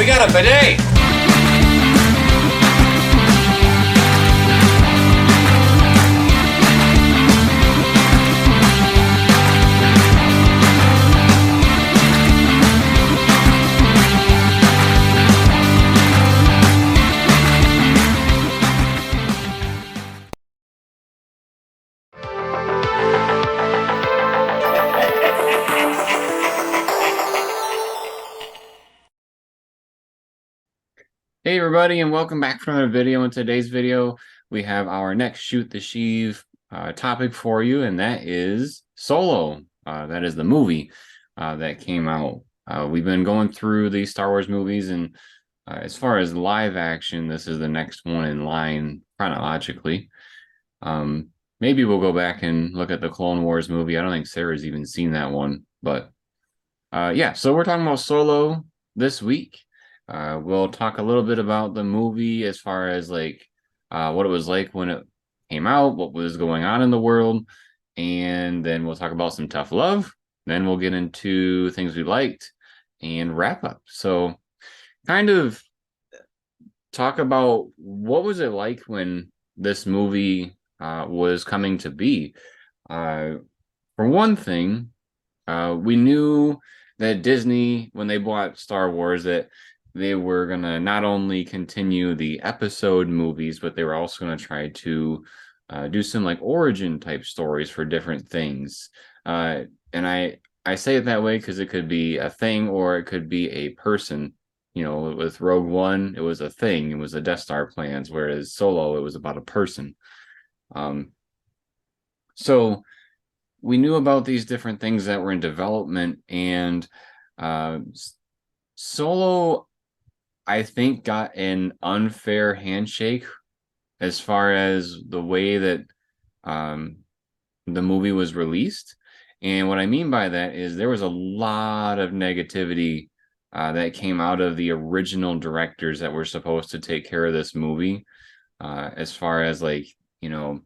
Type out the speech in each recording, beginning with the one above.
We got a bidet! Hey everybody, and welcome back for another video. In today's video, we have our next Shoot the Sheev topic for you, and that is Solo. That is the movie that came out. We've been going through these Star Wars movies, and as far as live action, this is the next one in line chronologically. Maybe we'll go back and look at the Clone Wars movie. I don't think Sarah's even seen that one, but yeah, so we're talking about Solo this week. We'll talk a little bit about the movie as far as like what it was like when it came out, what was going on in the world, and then we'll talk about some tough love. Then we'll get into things we liked and wrap up. So kind of talk about what was it like when this movie was coming to be. For one thing, we knew that Disney, when they bought Star Wars, that they were going to not only continue the episode movies, but they were also going to try to do some like origin type stories for different things. And I say it that way because it could be a thing or it could be a person. You know, with Rogue One, it was a thing. It was the Death Star plans, whereas Solo, it was about a person. So we knew about these different things that were in development, and Solo, I think, got an unfair handshake as far as the way that the movie was released. And what I mean by that is there was a lot of negativity that came out of the original directors that were supposed to take care of this movie. As far as like, you know,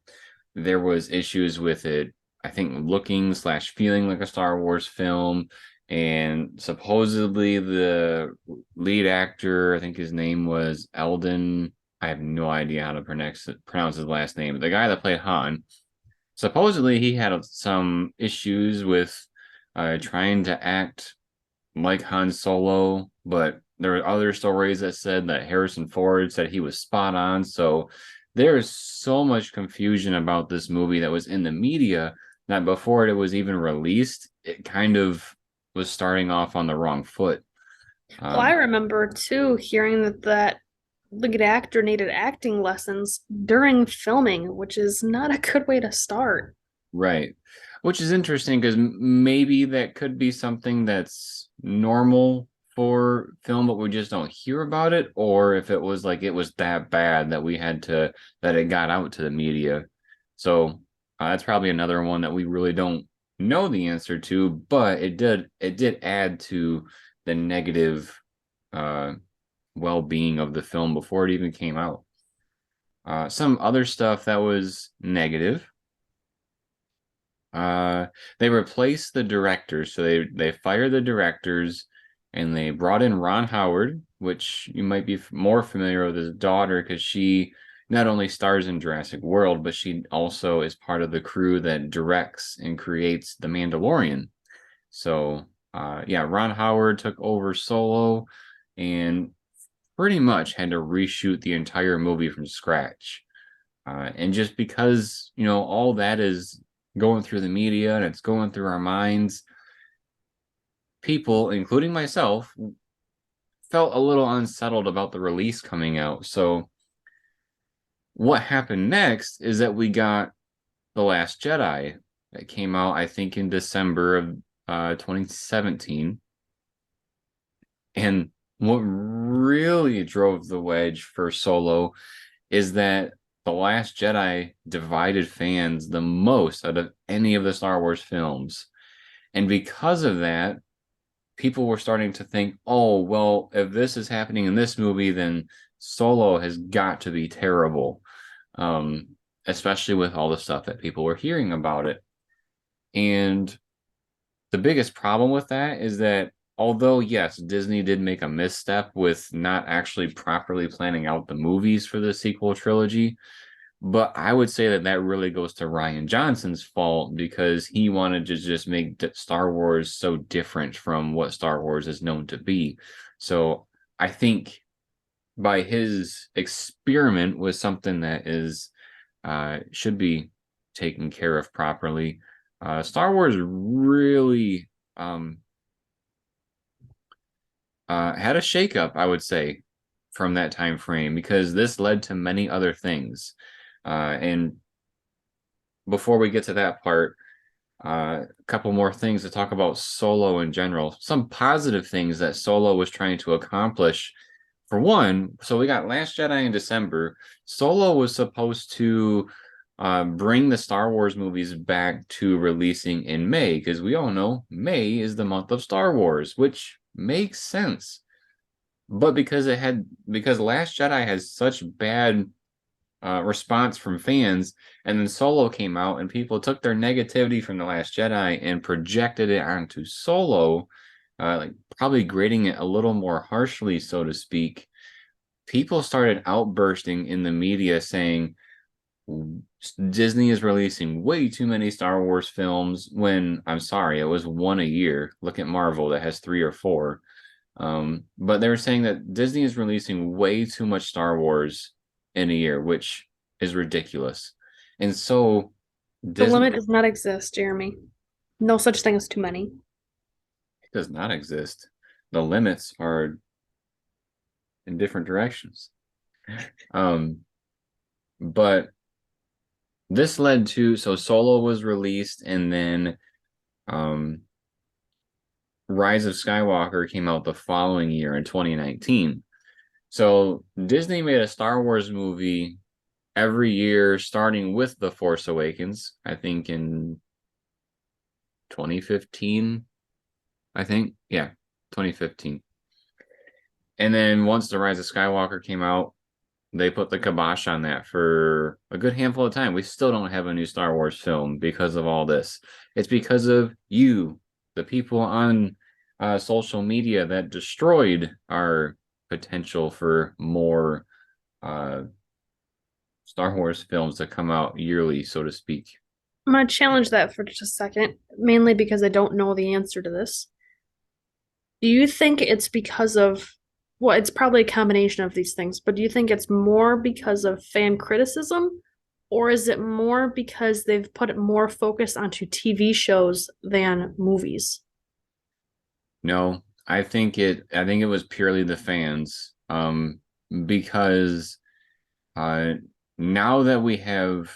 there was issues with it, I think, looking / feeling like a Star Wars film. And supposedly the lead actor, I think his name was Eldon. I have no idea how to pronounce his last name. The guy that played Han, supposedly he had some issues with trying to act like Han Solo, but there were other stories that said that Harrison Ford said he was spot on. So there is so much confusion about this movie that was in the media that before it was even released, it kind of was starting off on the wrong foot. Well, I remember too hearing that lead actor needed acting lessons during filming, which is not a good way to start. Right. Which is interesting because maybe that could be something that's normal for film, but we just don't hear about it. Or if it was like it was that bad that that it got out to the media. So that's probably another one that we really don't know the answer to, but it did add to the negative well-being of the film before it even came out. Some other stuff that was negative. They replaced the directors, so they fired the directors and they brought in Ron Howard, which you might be more familiar with his daughter because she not only stars in Jurassic World, but she also is part of the crew that directs and creates The Mandalorian. So, yeah, Ron Howard took over Solo and pretty much had to reshoot the entire movie from scratch. And just because, you know, all that is going through the media and it's going through our minds, people, including myself, felt a little unsettled about the release coming out. So what happened next is that we got The Last Jedi that came out, I think, in December of 2017. And what really drove the wedge for Solo is that The Last Jedi divided fans the most out of any of the Star Wars films. And because of that, people were starting to think, oh, well, if this is happening in this movie, then Solo has got to be terrible. Especially with all the stuff that people were hearing about it. And the biggest problem with that is that although yes, Disney did make a misstep with not actually properly planning out the movies for the sequel trilogy. But I would say that that really goes to Rian Johnson's fault because he wanted to just make Star Wars so different from what Star Wars is known to be. So I think by his experiment with something that is should be taken care of properly, Star Wars really had a shakeup, I would say, from that time frame because this led to many other things. And before we get to that part, a couple more things to talk about Solo in general. Some positive things that Solo was trying to accomplish. For one, so we got Last Jedi in December. Solo was supposed to bring the Star Wars movies back to releasing in May, because we all know May is the month of Star Wars, which makes sense. But because Last Jedi has such bad response from fans, and then Solo came out, and people took their negativity from The Last Jedi and projected it onto Solo, like probably grading it a little more harshly, so to speak. People started outbursting in the media saying Disney is releasing way too many Star Wars films when I'm sorry, it was one a year. Look at Marvel that has three or four. But they were saying that Disney is releasing way too much Star Wars in a year, which is ridiculous. And so The Disney limit does not exist, Jeremy. No such thing as too many. does not exist. The limits are in different directions. Um, but this led to so Solo was released, and then um, Rise of Skywalker came out the following year in 2019. So Disney made a Star Wars movie every year, starting with The Force Awakens, I think in 2015. I think, yeah, 2015. And then once The Rise of Skywalker came out, they put the kibosh on that for a good handful of time. We still don't have a new Star Wars film because of all this. It's because of you, the people on social media that destroyed our potential for more uh, Star Wars films that come out yearly, so to speak. I'm gonna challenge that for just a second, mainly because I don't know the answer to this. Do you think it's because of, well, it's probably a combination of these things, but do you think it's more because of fan criticism, or is it more because they've put more focus onto TV shows than movies? No, I think it was purely the fans. Because uh now that we have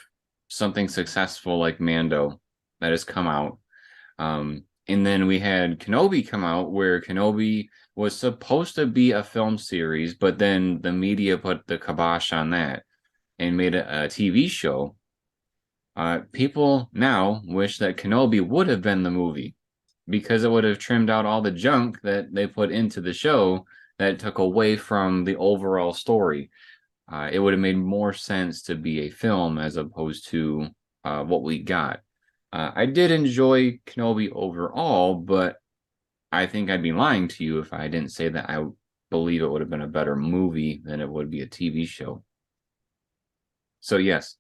something successful like Mando that has come out, and then we had Kenobi come out where Kenobi was supposed to be a film series, but then the media put the kibosh on that and made a TV show. People now wish that Kenobi would have been the movie because it would have trimmed out all the junk that they put into the show that took away from the overall story. It would have made more sense to be a film as opposed to what we got. I did enjoy Kenobi overall, but I think I'd be lying to you if I didn't say that I believe it would have been a better movie than it would be a TV show. So, yes,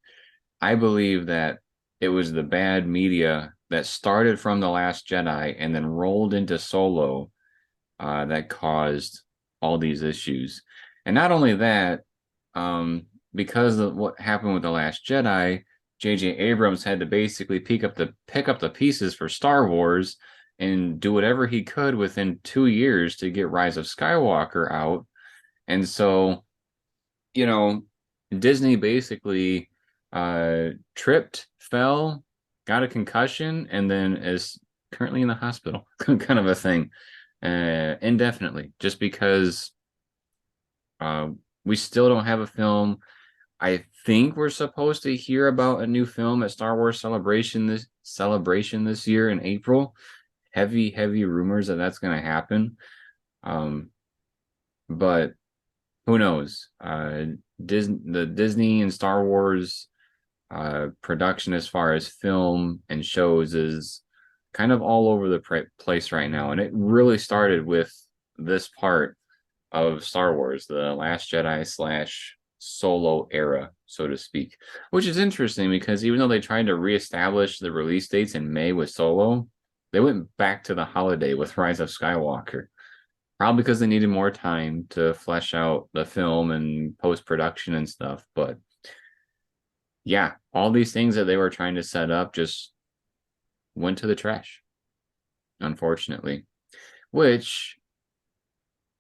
I believe that it was the bad media that started from The Last Jedi and then rolled into Solo that caused all these issues. And not only that, because of what happened with The Last Jedi, J.J. Abrams had to basically pick up the pieces for Star Wars and do whatever he could within 2 years to get Rise of Skywalker out. And so, you know, Disney basically tripped, fell, got a concussion, and then is currently in the hospital, kind of a thing, indefinitely, just because uh, we still don't have a film. I think we're supposed to hear about a new film at Star Wars Celebration this year in April. Heavy rumors that that's going to happen. Um, but who knows? The Disney and Star Wars production as far as film and shows is kind of all over the place right now. And it really started with this part of Star Wars, the Last Jedi slash Solo era, so to speak, which is interesting because even though they tried to reestablish the release dates in May with Solo, they went back to the holiday with Rise of Skywalker. Probably because they needed more time to flesh out the film and post production and stuff. But yeah, all these things that they were trying to set up just went to the trash, unfortunately. Which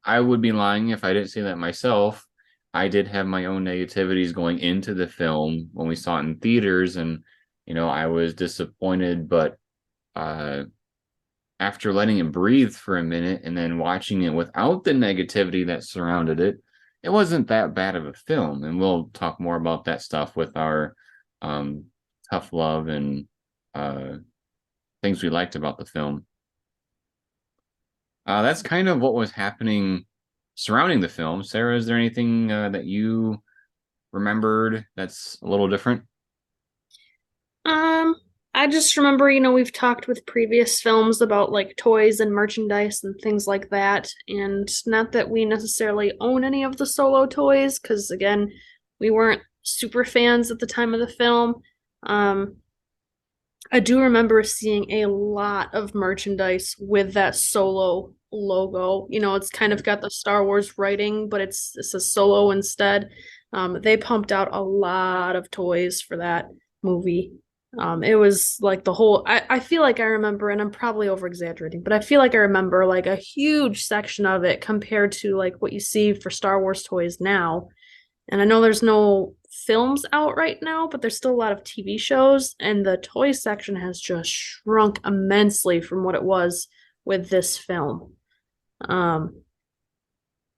I would be lying if I didn't say that myself. I did have my own negativities going into the film when we saw it in theaters, and I was disappointed, but uh after letting it breathe for a minute and then watching it without the negativity that surrounded it, it wasn't that bad of a film. And we'll talk more about that stuff with our um, tough love and uh, things we liked about the film. That's kind of what was happening surrounding the film. Sarah, is there anything that you remembered that's a little different? Um, I just remember, we've talked with previous films about like toys and merchandise and things like that. And not that we necessarily own any of the Solo toys, because again, we weren't super fans at the time of the film. Um, I do remember seeing a lot of merchandise with that Solo logo. It's kind of got the Star Wars writing, but it's a Solo instead. They pumped out a lot of toys for that movie. It was like the whole, I feel like I remember, and I'm probably over exaggerating, but I feel like I remember like a huge section of it compared to like what you see for Star Wars toys now. And I know there's no films out right now, but there's still a lot of TV shows, and the toy section has just shrunk immensely from what it was with this film. Um,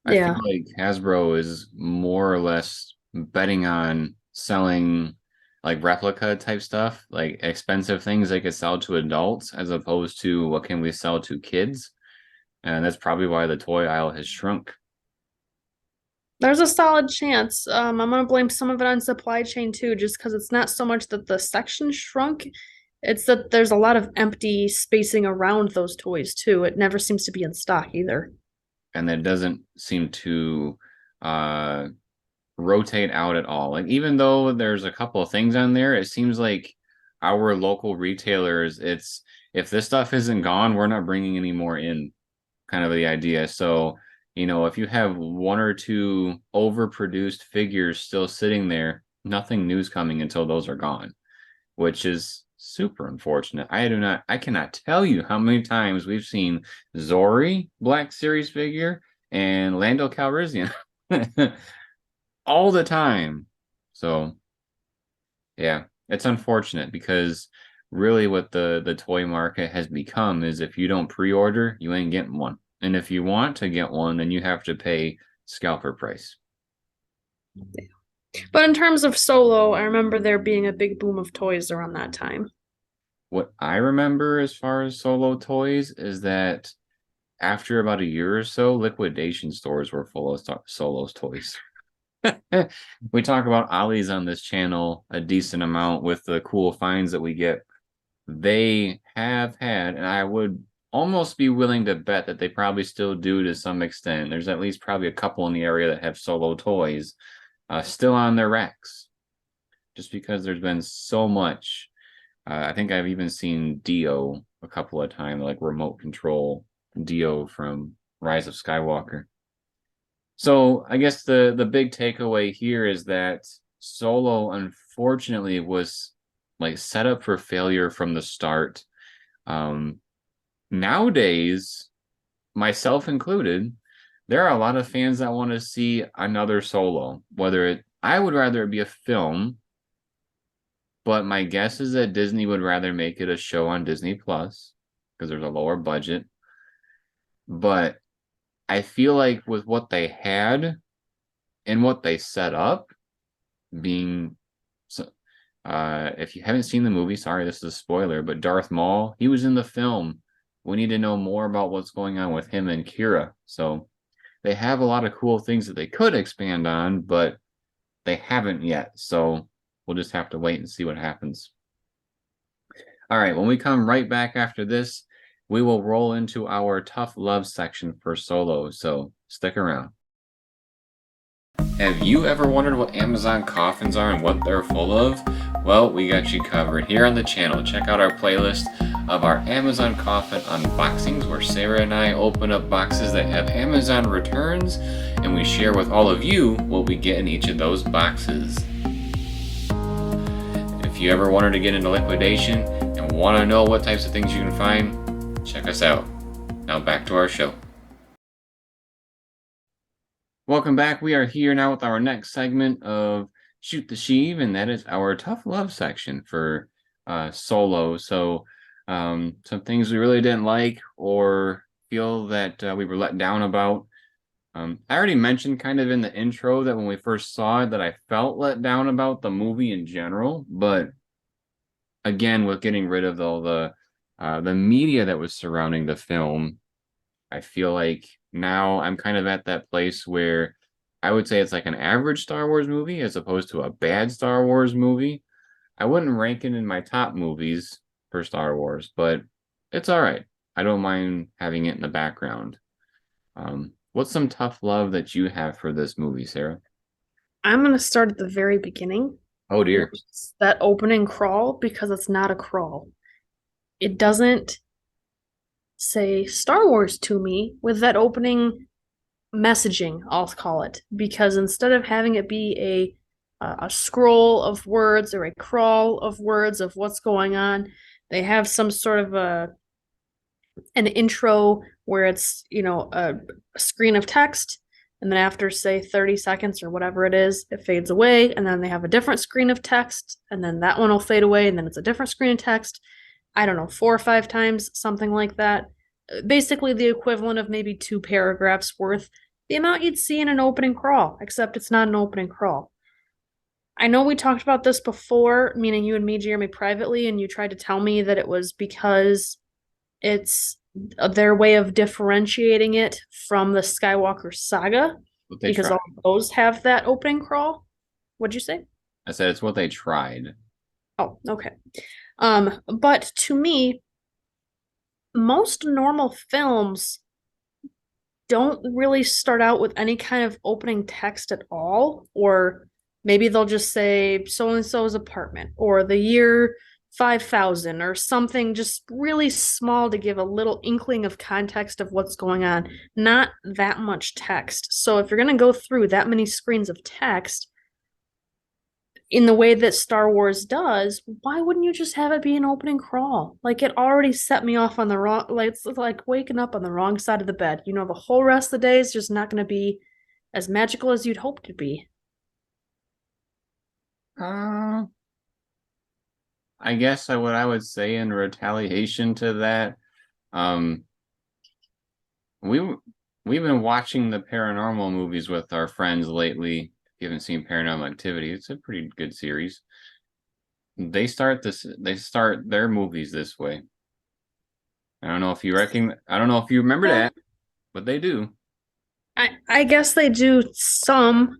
I feel yeah. like Hasbro is more or less betting on selling like replica type stuff, like expensive things they could sell to adults as opposed to what can we sell to kids. And that's probably why the toy aisle has shrunk. There's a solid chance. I'm gonna blame some of it on supply chain too, just because it's not so much that the section shrunk, it's that there's a lot of empty spacing around those toys too. It never seems to be in stock either. And that doesn't seem to uh rotate out at all. Like even though there's a couple of things on there, it seems like our local retailers, it's if this stuff isn't gone, we're not bringing any more in, kind of the idea. So, if you have one or two overproduced figures still sitting there, nothing new's coming until those are gone, which is super unfortunate. I cannot tell you how many times we've seen Zori Black Series figure and Lando Calrissian all the time. So yeah, it's unfortunate because really what the toy market has become is if you don't pre-order, you ain't getting one. And if you want to get one, then you have to pay scalper price. But in terms of Solo, I remember there being a big boom of toys around that time. What I remember as far as Solo toys is that after about a year or so, liquidation stores were full of Solo's toys. We talk about Ollie's on this channel a decent amount with the cool finds that we get. They have had, and I would almost be willing to bet that they probably still do to some extent. There's at least probably a couple in the area that have Solo toys still on their racks, just because there's been so much. I think I've even seen Dio a couple of times, like remote control Dio from Rise of Skywalker. So I guess the big takeaway here is that Solo unfortunately was like set up for failure from the start. Um, Nowadays, myself included, there are a lot of fans that want to see another Solo. I would rather it be a film, but my guess is that Disney would rather make it a show on Disney Plus because there's a lower budget. But I feel like with what they had and what they set up, being if you haven't seen the movie, sorry, this is a spoiler, but Darth Maul, he was in the film. We need to know more about what's going on with him and Kira. So they have a lot of cool things that they could expand on, but they haven't yet. So we'll just have to wait and see what happens. All right, when we come right back after this, we will roll into our tough love section for Solo. So stick around. Have you ever wondered what Amazon coffins are and what they're full of? Well, we got you covered here on the channel. Check out our playlist of our Amazon coffin unboxings where Sarah and I open up boxes that have Amazon returns and we share with all of you what we get in each of those boxes. If you ever wanted to get into liquidation and want to know what types of things you can find, check us out. Now back to our show. Welcome back. We are here now with our next segment of Shoot the Sheev, and that is our tough love section for Solo. So some things we really didn't like or feel that we were let down about. I already mentioned kind of in the intro that when we first saw it that I felt let down about the movie in general, but again, with getting rid of all the media that was surrounding the film, I feel like now I'm kind of at that place where I would say it's like an average Star Wars movie as opposed to a bad Star Wars movie. I wouldn't rank it in my top movies for Star Wars, but it's all right. I don't mind having it in the background. What's some tough love that you have for this movie, Sarah? I'm going to start at the very beginning. Oh dear. That opening crawl, because it's not a crawl. It doesn't say Star Wars to me with that opening messaging, I'll call it, because instead of having it be a scroll of words or a crawl of words of what's going on, they have some sort of an intro where it's, a screen of text, and then after say 30 seconds or whatever it is, it fades away, and then they have a different screen of text, and then that one will fade away, and then it's a different screen of text. I don't know, 4 or 5 times, something like that. Basically the equivalent of maybe 2 paragraphs worth the amount you'd see in an opening crawl, except it's not an opening crawl. I know we talked about this before, meaning you and me, Jeremy, privately, and you tried to tell me that it was because it's their way of differentiating it from the Skywalker saga, because Tried. all of those have that opening crawl. What'd you say? I said it's what they tried. Oh, okay. But to me, most normal films don't really start out with any kind of opening text at all, or maybe they'll just say so and so's apartment or the year 5000 or something just really small to give a little inkling of context of what's going on, not that much text. So if you're going to go through that many screens of text in the way that Star Wars does, why wouldn't you just have it be an opening crawl? Like, it already set me off on the wrong, like, it's like waking up on the wrong side of the bed. The whole rest of the day is just not going to be as magical as you'd hope to be. I guess what I would say in retaliation to that, um, we've been watching the paranormal movies with our friends lately. If you haven't seen Paranormal Activity, it's a pretty good series. They start their movies this way. I don't know if you remember that, but they do. I guess they do some.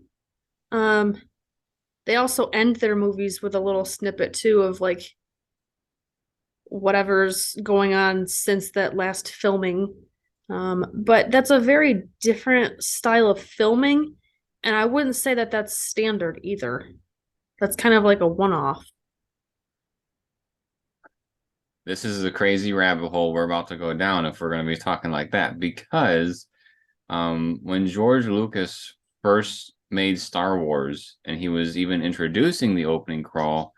They also end their movies with a little snippet too of like whatever's going on since that last filming. But that's a very different style of filming, and I wouldn't say that that's standard either. That's kind of like a one-off. This is a crazy rabbit hole we're about to go down if we're going to be talking like that, because when George Lucas first made Star Wars and he was even introducing the opening crawl,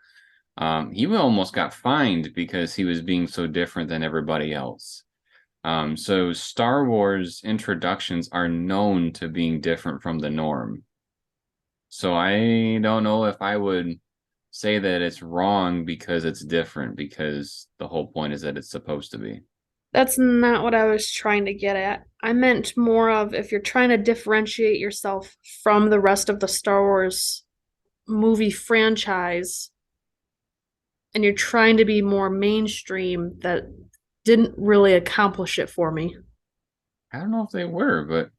he almost got fined because he was being so different than everybody else. So Star Wars introductions are known to being different from the norm. So I don't know if I would say that it's wrong because it's different, because the whole point is that it's supposed to be. That's not what I was trying to get at. I meant more of if you're trying to differentiate yourself from the rest of the Star Wars movie franchise and you're trying to be more mainstream, that didn't really accomplish it for me. I don't know if they were, but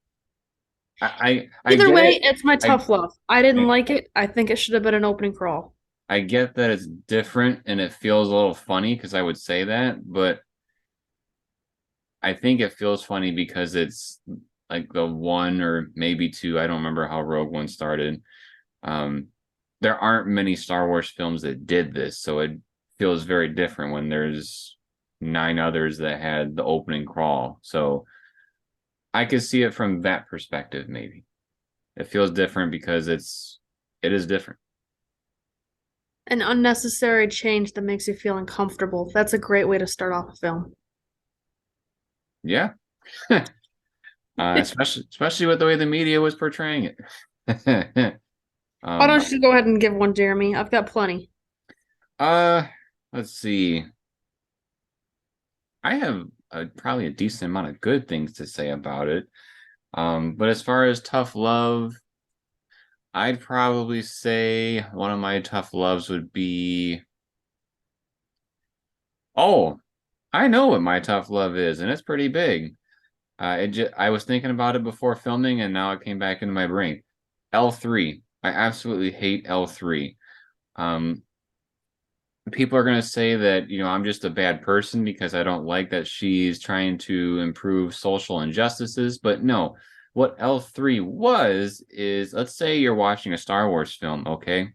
I Either get way, it. it's my I tough love. I didn't I like it. I think it should have been an opening crawl. I get that it's different and it feels a little funny because I would say that, but I think it feels funny because it's like the one or maybe two. I don't remember how Rogue One started. Um, there aren't many Star Wars films that did this, so it feels very different when there's nine others that had the opening crawl. So I could see it from that perspective, maybe. It feels different because it is different. An unnecessary change that makes you feel uncomfortable. That's a great way to start off a film. Yeah. Especially with the way the media was portraying it. Why um don't you go ahead and give one, Jeremy? I've got plenty. uh let's see. I have probably a decent amount of good things to say about it. But as far as tough love, I'd probably say one of my tough loves would be, oh, I know what my tough love is, and it's pretty big. I was thinking about it before filming, and now it came back into my brain. L3. I absolutely hate L3. Um, People are going to say that, I'm just a bad person because I don't like that she's trying to improve social injustices. But no, what L3 was is, let's say you're watching a Star Wars film, okay?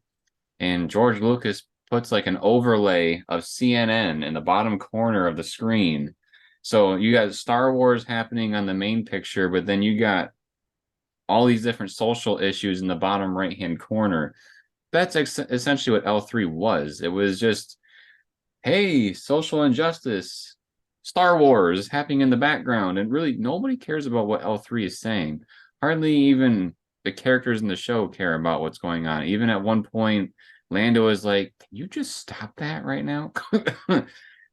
And George Lucas puts like an overlay of CNN in the bottom corner of the screen. So you got Star Wars happening on the main picture, but then you got all these different social issues in the bottom right hand corner. That's essentially what L3 was. It was just, hey, social injustice, Star Wars happening in the background, and really nobody cares about what L3 is saying. Hardly even the characters in the show care about what's going on. Even at one point, Lando is like, "Can you just stop that right now?"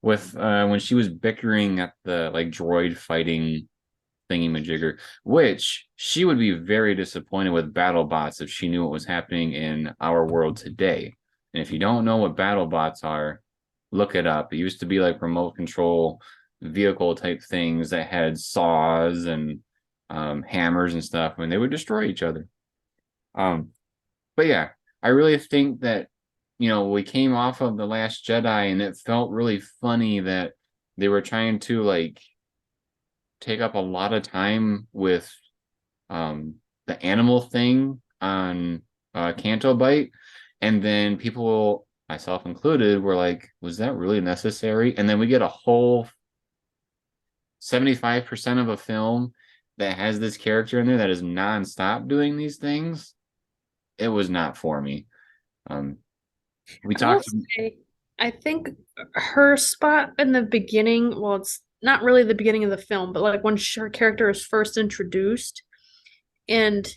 With when she was bickering at the like droid fighting thingy-majigger, which she would be very disappointed with battle bots if she knew what was happening in our world today. And if you don't know what battle bots are, look it up. It used to be like remote control vehicle type things that had saws and hammers and stuff, and they would destroy each other. Um, but yeah, I really think that we came off of The Last Jedi, and it felt really funny that they were trying to like take up a lot of time with the animal thing on Canto Bite, and then people, myself included, were like, "Was that really necessary?" And then we get a whole 75% of a film that has this character in there that is nonstop doing these things. It was not for me. Um, we I will talked. say, I think her spot in the beginning, well, it's not really the beginning of the film, but like when her character is first introduced, and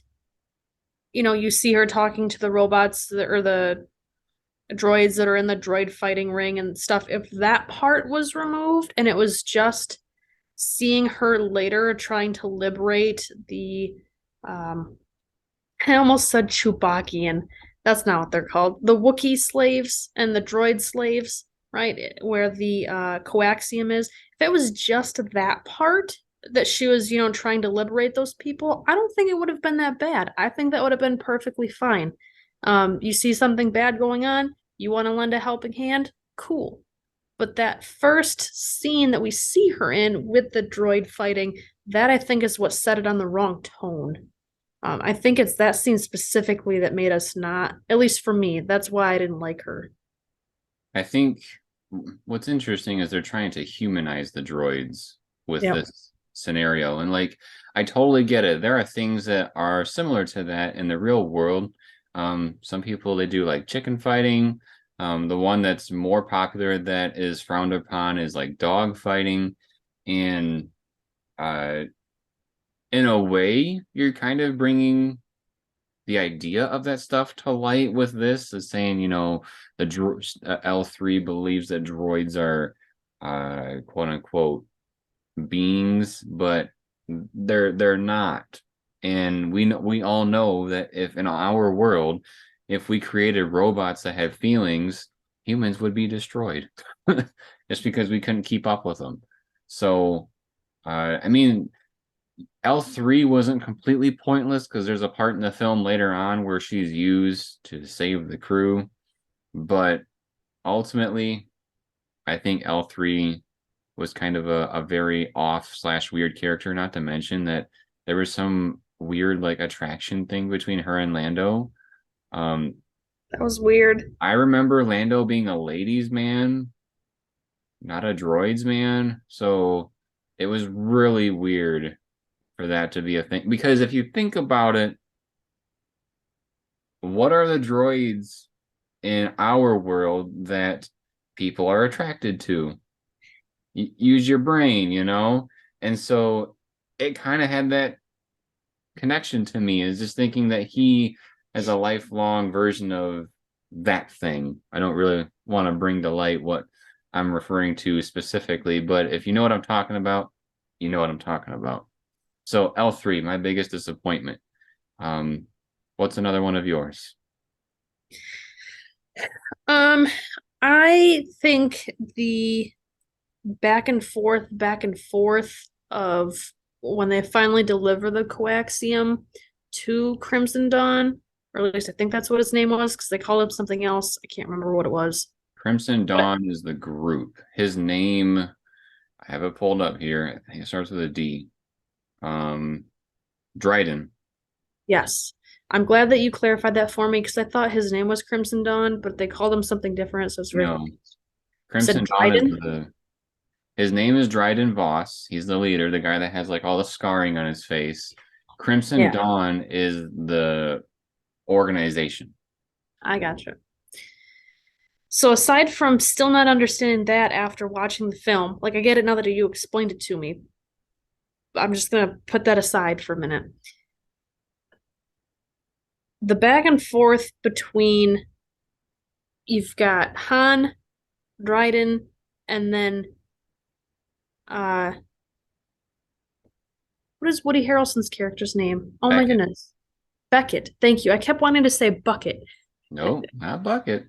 you see her talking to the robots or the droids that are in the droid fighting ring and stuff. If that part was removed and it was just seeing her later trying to liberate the um I almost said Chewbacca, that's not what they're called. The Wookiee slaves and the droid slaves, right? Where the coaxium is. If it was just that part that she was, trying to liberate those people, I don't think it would have been that bad. I think that would have been perfectly fine. You see something bad going on, you want to lend a helping hand, cool. But that first scene that we see her in with the droid fighting, that I think is what set it on the wrong tone. I think it's that scene specifically that made us not, at least for me, that's why I didn't like her. I think what's interesting is they're trying to humanize the droids with Yep. this scenario. And like, I totally get it. There are things that are similar to that in the real world. Some people they do like chicken fighting. The one that's more popular that is frowned upon is like dog fighting. And uh, in a way, you're kind of bringing the idea of that stuff to light with this, is saying, L3 believes that droids are quote unquote beings, but they're not. And we all know that if in our world, if we created robots that have feelings, humans would be destroyed just because we couldn't keep up with them. So I mean, L3 wasn't completely pointless because there's a part in the film later on where she's used to save the crew. but ultimately, I think L3 was kind of a very off slash weird character, not to mention that there was some weird like attraction thing between her and Lando. Um, That was weird. I remember Lando being a ladies' man, not a droids man. So it was really weird for that to be a thing. Because if you think about it, what are the droids in our world that people are attracted to? Use your brain, you know? And so it kind of had that connection to me, is just thinking that he has a lifelong version of that thing. I don't really want to bring to light what I'm referring to specifically, but if you know what I'm talking about, you know what I'm talking about. So L3, my biggest disappointment. Um, what's another one of yours? Um, I think the back and forth of when they finally deliver the coaxium to Crimson Dawn, or at least I think that's what his name was, because they called him something else. I can't remember what it was. Crimson But Dawn is the group. His name, I have it pulled up here. I think it starts with a D. Um, Dryden. yes, I'm glad that you clarified that for me because I thought his name was Crimson Dawn, but they called him something different, so it's very No, confusing. You said Crimson Dawn is Dryden? his name is Dryden Voss. He's the leader, the guy that has like all the scarring on his face. Crimson Yeah, Dawn is the organization. I gotcha. So aside from still not understanding that after watching the film, like I get it now that you explained it to me. I'm just gonna put that aside for a minute. The back and forth between you've got Han, Dryden, and then uh what is Woody Harrelson's character's name? Oh my Beckett. goodness. Beckett. Thank you. I kept wanting to say Bucket. No, not Bucket.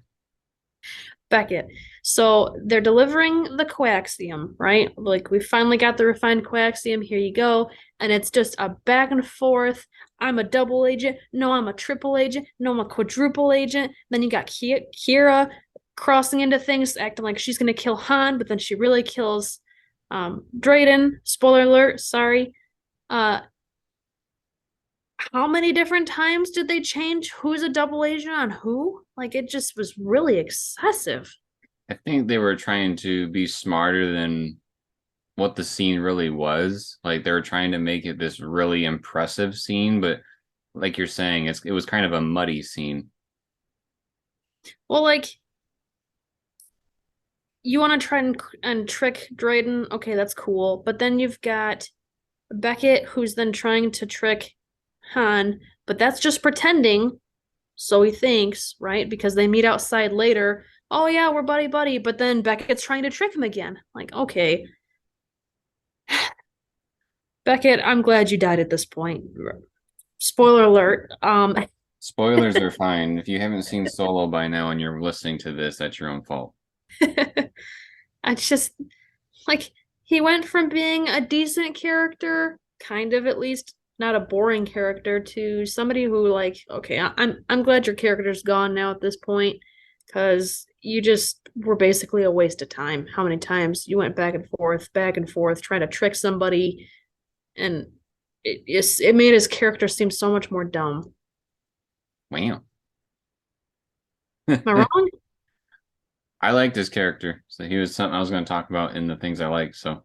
Beckett. So they're delivering the coaxium, right? Like we finally got the refined coaxium. Here you go. And it's just a back and forth. I'm a double agent. No, I'm a triple agent. No, I'm a quadruple agent. Then you got Kira crossing into things, acting like she's going to kill Han, but then she really kills Drayden. Spoiler alert, sorry. Uh, how many different times did they change who's a double agent on who? Like it just was really excessive. I think they were trying to be smarter than what the scene really was. Like they were trying to make it this really impressive scene, but like you're saying, it was kind of a muddy scene. Well, like you want to try and trick Drayden, okay, that's cool. But then you've got Beckett, who's then trying to trick Han, but that's just pretending. So he thinks, right? Because they meet outside later. Oh yeah, we're buddy buddy. But then Beckett's trying to trick him again. Like, okay, Beckett, I'm glad you died at this point. Spoiler alert. Spoilers are fine. If you haven't seen Solo by now and you're listening to this, that's your own fault. I just like he went from being a decent character, kind of at least, not a boring character, to somebody who like, okay, I'm glad your character's gone now at this point, because you just were basically a waste of time. How many times you went back and forth, trying to trick somebody, and it made his character seem so much more dumb. Wow. Am I wrong? I liked his character. So he was something I was going to talk about in the things I like. So,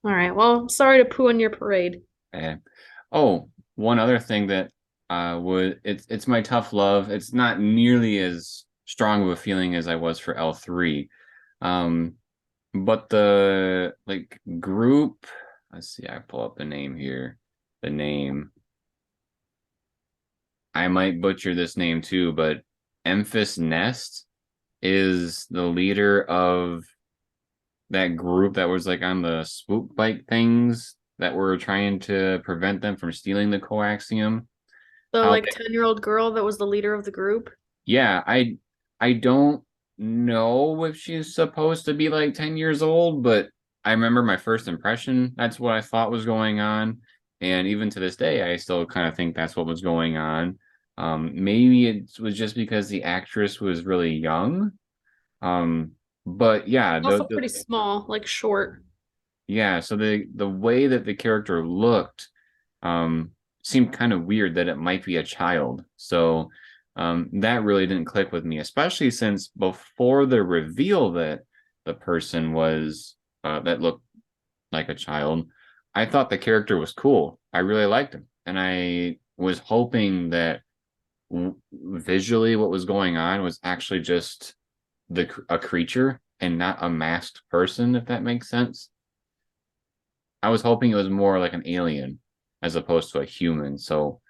All right. Well, sorry to poo on your parade. eh. Oh, one other thing that would it's my tough love. It's not nearly as strong of a feeling as I was for L3. Um, but the like group, let's see, I pull up the name here. The name. I might butcher this name too, but Emphas Nest is the leader of that group that was like on the swoop bike things that were trying to prevent them from stealing the coaxium. The How like 10-year-old girl that was the leader of the group. yeah, I don't know if she's supposed to be like 10 years old, but I remember my first impression, that's what I thought was going on. And even to this day, I still kind of think that's what was going on. Maybe it was just because the actress was really young. Um, but yeah, Also pretty small, like short. yeah, so the way that the character looked um seemed kind of weird that it might be a child. So that really didn't click with me, especially since before the reveal that the person was that looked like a child, I thought the character was cool. I really liked him. And I was hoping that visually what was going on was actually just a creature and not a masked person, if that makes sense. I was hoping it was more like an alien as opposed to a human. So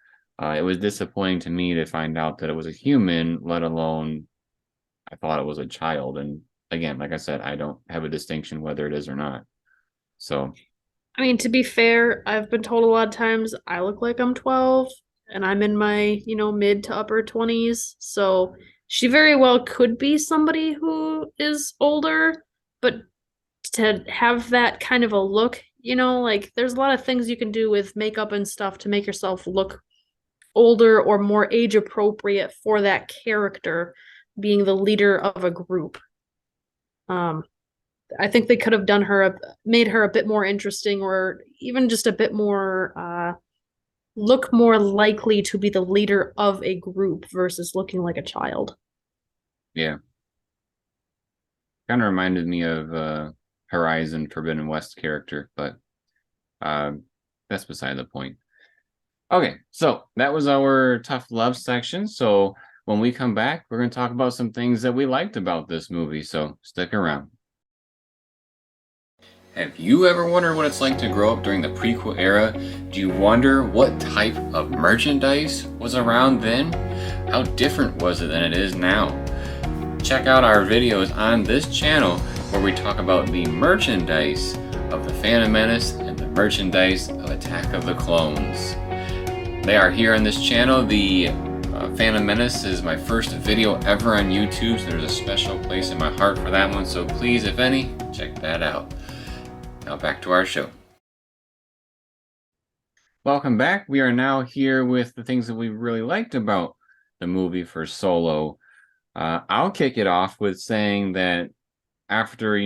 it was disappointing to me to find out that it was a human, let alone I thought it was a child. And again, like I said, I don't have a distinction whether it is or not. So I mean, to be fair, I've been told a lot of times I look like I'm 12 and I'm in my, mid to upper 20s. So she very well could be somebody who is older, but to have that kind of a look, like there's a lot of things you can do with makeup and stuff to make yourself look older or more age appropriate for that character being the leader of a group. Um, I think they could have made her a bit more interesting, or even just a bit more look more likely to be the leader of a group versus looking like a child. yeah, kind of reminded me of Horizon Forbidden West character, but uh, that's beside the point. Okay, so that was our tough love section. So when we come back, we're going to talk about some things that we liked about this movie. So stick around. Have you ever wondered what it's like to grow up during the prequel era? Do you wonder what type of merchandise was around then? How different was it than it is now? Check out our videos on this channel where we talk about the merchandise of The Phantom Menace and the merchandise of Attack of the Clones. They are here on this channel. The Phantom Menace is my first video ever on YouTube, so there's a special place in my heart for that one. So please, if any, check that out. Now back to our show. Welcome back. We are now here with the things that we really liked about the movie for Solo. I'll kick it off with saying that after,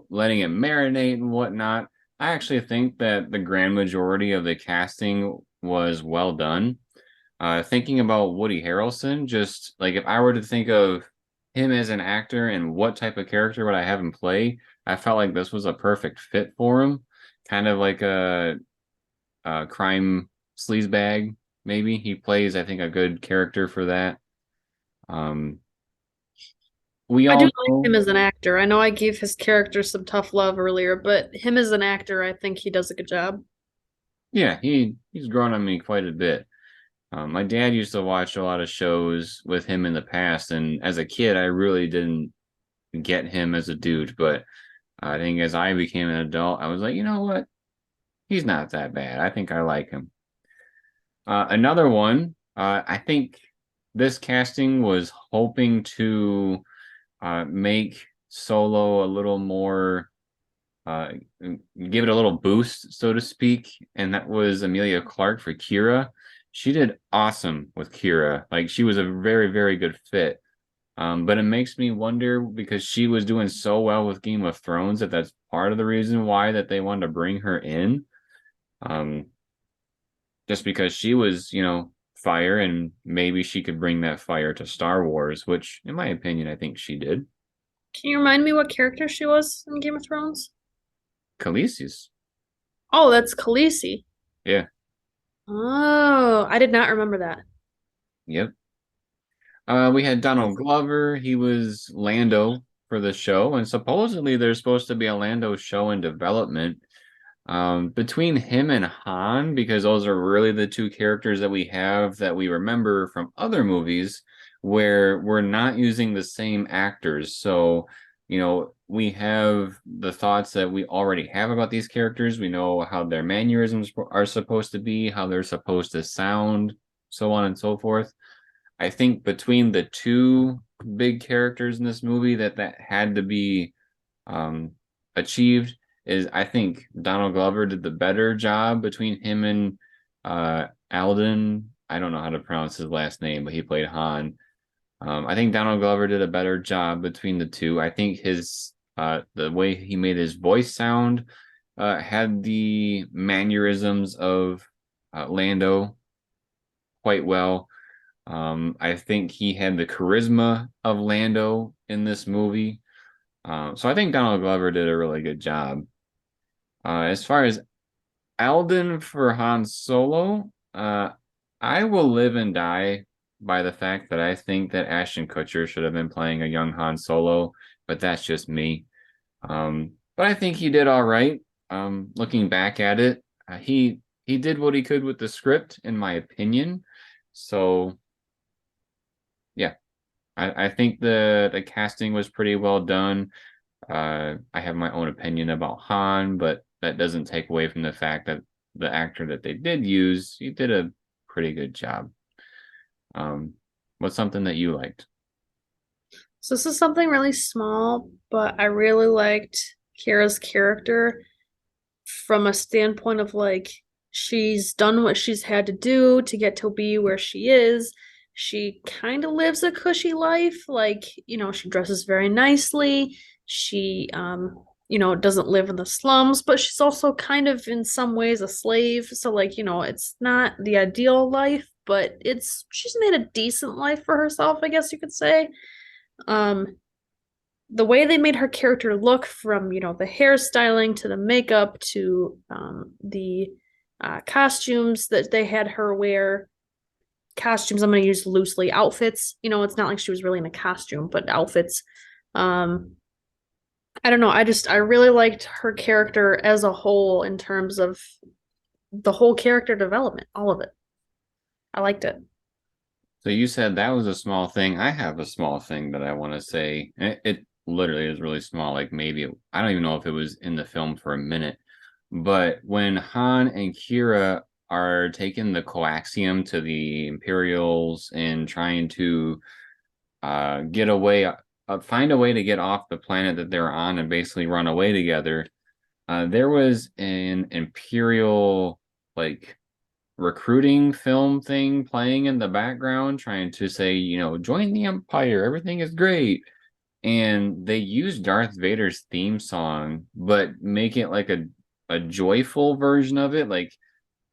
letting it marinate and whatnot, I actually think that the grand majority of the casting was well done. Thinking about Woody Harrelson, just like if I were to think of him as an actor and what type of character would I have him play, I felt like this was a perfect fit for him. Kind of like a crime sleazebag, maybe. He plays, I think, a good character for that. Um, we I do all like know, him as an actor. I know I gave his character some tough love earlier, but him as an actor, I think he does a good job. yeah, he's grown on me quite a bit. My dad used to watch a lot of shows with him in the past, and as a kid, I really didn't get him as a dude. But I think as I became an adult, I was like, you know what? He's not that bad. I think I like him. Another one, I think this casting was hoping to make Solo a little more, uh, give it a little boost, so to speak. And that was Amelia Clark for Kira. She did awesome with Kira. Like she was a very, very good fit. But it makes me wonder because she was doing so well with Game of Thrones that that's part of the reason why that they wanted to bring her in. Um, just because she was, fire and maybe she could bring that fire to Star Wars, which in my opinion, I think she did. Can you remind me what character she was in Game of Thrones? Khaleesi's. Oh, that's Khaleesi. Yeah. Oh, I did not remember that. Yep. We had Donald Glover. He was Lando for the show, and supposedly there's supposed to be a Lando show in development. Between him and Han, because those are really the two characters that we have that we remember from other movies where we're not using the same actors. So, we have the thoughts that we already have about these characters. We know how their mannerisms are supposed to be, how they're supposed to sound, so on and so forth. I think between the two big characters in this movie that had to be um, achieved is I think Donald Glover did the better job between him and Alden I don't know how to pronounce his last name, but he played Han. I think Donald Glover did a better job between the two. I think his the way he made his voice sound had the mannerisms of Lando quite well. I think he had the charisma of Lando in this movie. So I think Donald Glover did a really good job. As far as Alden for Han Solo, I will live and die by the fact that I think that Ashton Kutcher should have been playing a young Han Solo, but that's just me. But I think he did all right. Looking back at it, he did what he could with the script, in my opinion. So yeah, I think the casting was pretty well done. I have my own opinion about Han, but that doesn't take away from the fact that the actor that they did use, he did a pretty good job. What's something that you liked? So this is something really small, but I really liked Kira's character from a standpoint of like she's done what she's had to do to get to be where she is. She kind of lives a cushy life, like, she dresses very nicely. She doesn't live in the slums, but she's also kind of in some ways a slave. So like, it's not the ideal life, but she's made a decent life for herself, I guess you could say. Um, the way they made her character look from, the hairstyling to the makeup to the costumes that they had her wear. Costumes, I'm going to use loosely. Outfits, it's not like she was really in a costume, but outfits. I don't know. I really liked her character as a whole in terms of the whole character development, all of it. I liked it. So you said that was a small thing. I have a small thing that I want to say. It literally is really small. Like maybe I don't even know if it was in the film for a minute. But when Han and Kira are taking the coaxium to the Imperials and trying to get away, find a way to get off the planet that they're on and basically run away together, there was an Imperial like recruiting film thing playing in the background, trying to say, join the Empire, everything is great. And they used Darth Vader's theme song, but make it like a joyful version of it, like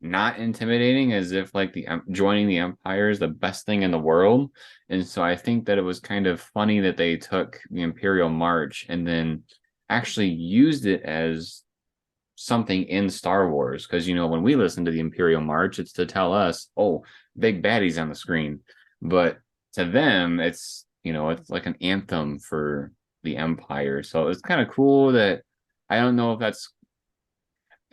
not intimidating, as if like the joining the Empire is the best thing in the world. And so I think that it was kind of funny that they took the Imperial March and then actually used it as something in Star Wars. Because when we listen to the Imperial March, it's to tell us, oh, big baddies on the screen. But to them, it's like an anthem for the Empire. So it's kind of cool that I don't know if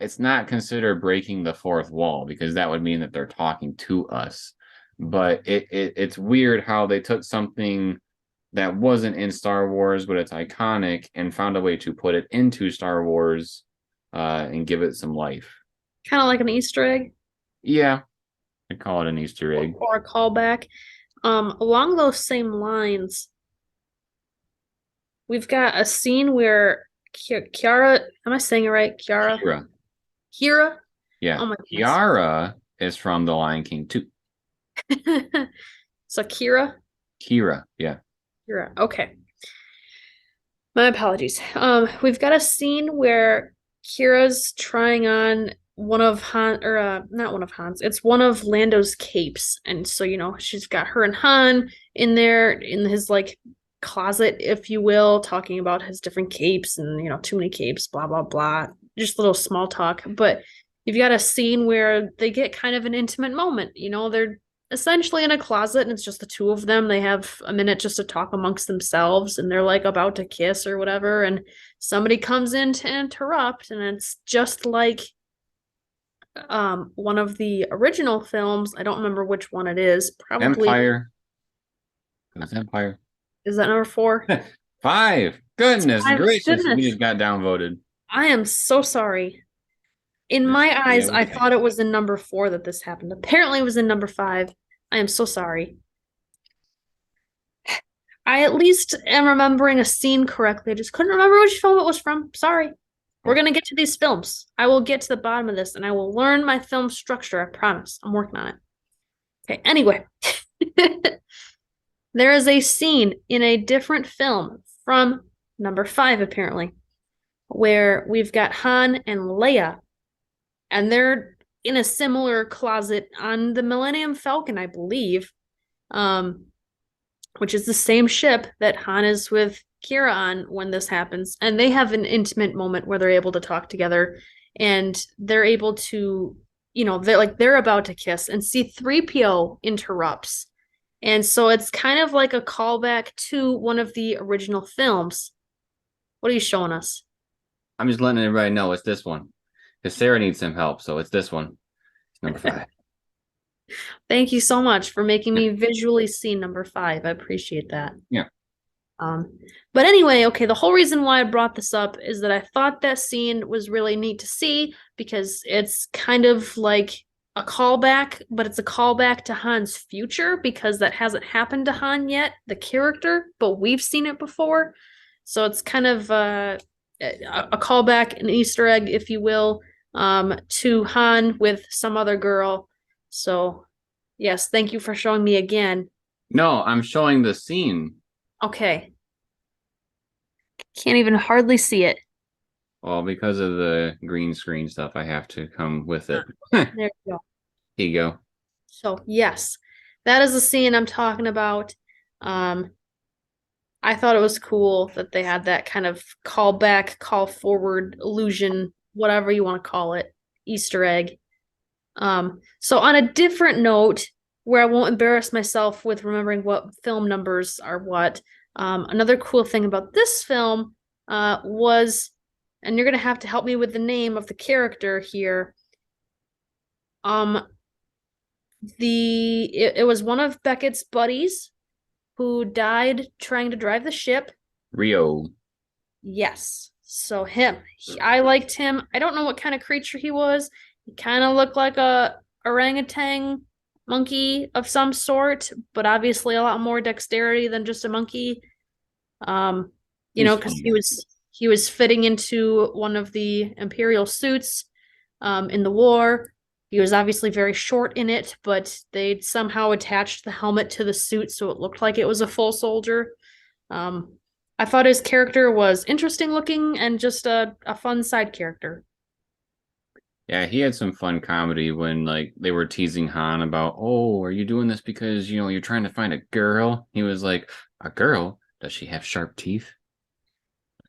it's not considered breaking the fourth wall, because that would mean that they're talking to us. But it's weird how they took something that wasn't in Star Wars, but it's iconic, and found a way to put it into Star Wars and give it some life. Kind of like an Easter egg. Yeah, I call it an Easter egg. Or a callback. Along those same lines, we've got a scene where Kiara, am I saying it right? Kiara? Kira. Kira? Yeah. Oh my Kiara is from The Lion King too. So Kira? Kira, yeah. Kira. Okay. My apologies. We've got a scene where Kira's trying on one of Han, or not one of Han's. It's one of Lando's capes, and so she's got her and Han in there in his like closet, if you will, talking about his different capes and too many capes, blah blah blah. Just a little small talk, but you've got a scene where they get kind of an intimate moment. They're essentially in a closet and it's just the two of them. They have a minute just to talk amongst themselves and they're like about to kiss or whatever. And somebody comes in to interrupt. And it's just like one of the original films. I don't remember which one it is. Probably Empire. It was Empire. Is that number 4? 5. Goodness gracious. Goodness. We just got downvoted. I am so sorry. In my eyes, I thought it was in number 4 that this happened. Apparently, it was in number 5. I am so sorry. I at least am remembering a scene correctly. I just couldn't remember which film it was from. Sorry. We're going to get to these films. I will get to the bottom of this, and I will learn my film structure. I promise. I'm working on it. Okay, anyway. There is a scene in a different film from number five, apparently, where we've got Han and Leia, and they're in a similar closet on the Millennium Falcon, I believe, um, which is the same ship that Han is with Kira on when this happens. And they have an intimate moment where they're able to talk together and they're able to, they're about to kiss, and C3PO interrupts. And so it's kind of like a callback to one of the original films. What are you showing us? I'm just letting everybody know it's this one. Because Sarah needs some help, so it's this one. It's number five. Thank you so much for making me visually see number five. I appreciate that. Yeah. Um, but anyway, okay, the whole reason why I brought this up is that I thought that scene was really neat to see because it's kind of like a callback, but it's a callback to Han's future because that hasn't happened to Han yet, the character, but we've seen it before. So it's kind of a callback, an Easter egg, if you will, to Han with some other girl. So, yes, thank you for showing me again. No, I'm showing the scene. Okay. Can't even hardly see it. Well, because of the green screen stuff, I have to come with it. There you go. Here you go. So, yes, that is the scene I'm talking about. Um, I thought it was cool that they had that kind of call back, call forward, illusion, whatever you want to call it, Easter egg. So on a different note, where I won't embarrass myself with remembering what film numbers are what, another cool thing about this film was, and you're gonna have to help me with the name of the character here. Um, it was one of Beckett's buddies who died trying to drive the ship. Rio. Yes. So him. I liked him. I don't know what kind of creature he was. He kind of looked like a orangutan monkey of some sort, but obviously a lot more dexterity than just a monkey. Um, He's because fun. he was fitting into one of the Imperial suits in the war. He was obviously very short in it, but they'd somehow attached the helmet to the suit so it looked like it was a full soldier. Um, I thought his character was interesting looking and just a fun side character. Yeah, he had some fun comedy when like they were teasing Han about, "Oh, are you doing this because, you're trying to find a girl?" He was like, "A girl? Does she have sharp teeth?"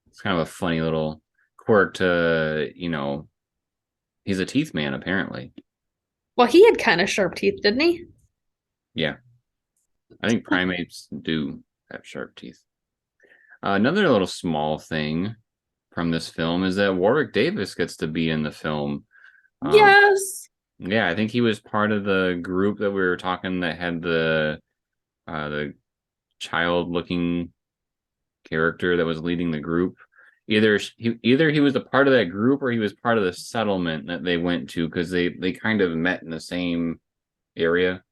It's kind of a funny little quirk to, he's a teeth man apparently. Well, he had kind of sharp teeth, didn't he? Yeah, I think primates do have sharp teeth. Another little small thing from this film is that Warwick Davis gets to be in the film. Um, Yes. yeah, I think he was part of the group that we were talking that had the child-looking character that was leading the group. Either he was a part of that group or he was part of the settlement that they went to because they kind of met in the same area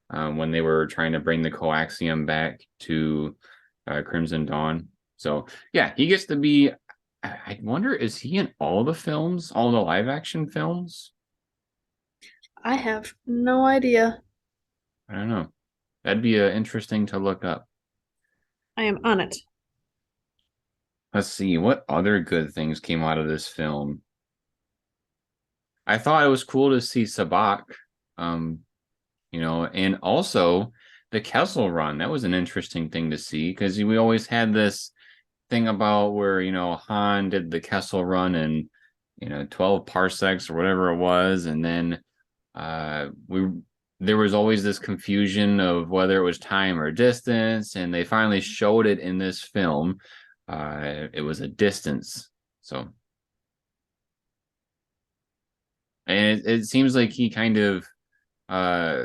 when they were trying to bring the coaxium back to Crimson Dawn. So yeah, he gets to be. I wonder, is he in all the films, all the live action films? I have no idea. I don't know. That'd be interesting to look up. I am on it. Let's see what other good things came out of this film. I thought it was cool to see Sabak, um, and also the Kessel Run. That was an interesting thing to see because we always had this thing about where Han did the Kessel Run in 12 parsecs or whatever it was, and then we there was always this confusion of whether it was time or distance, and they finally showed it in this film. It was a distance, so and it seems like he kind of uh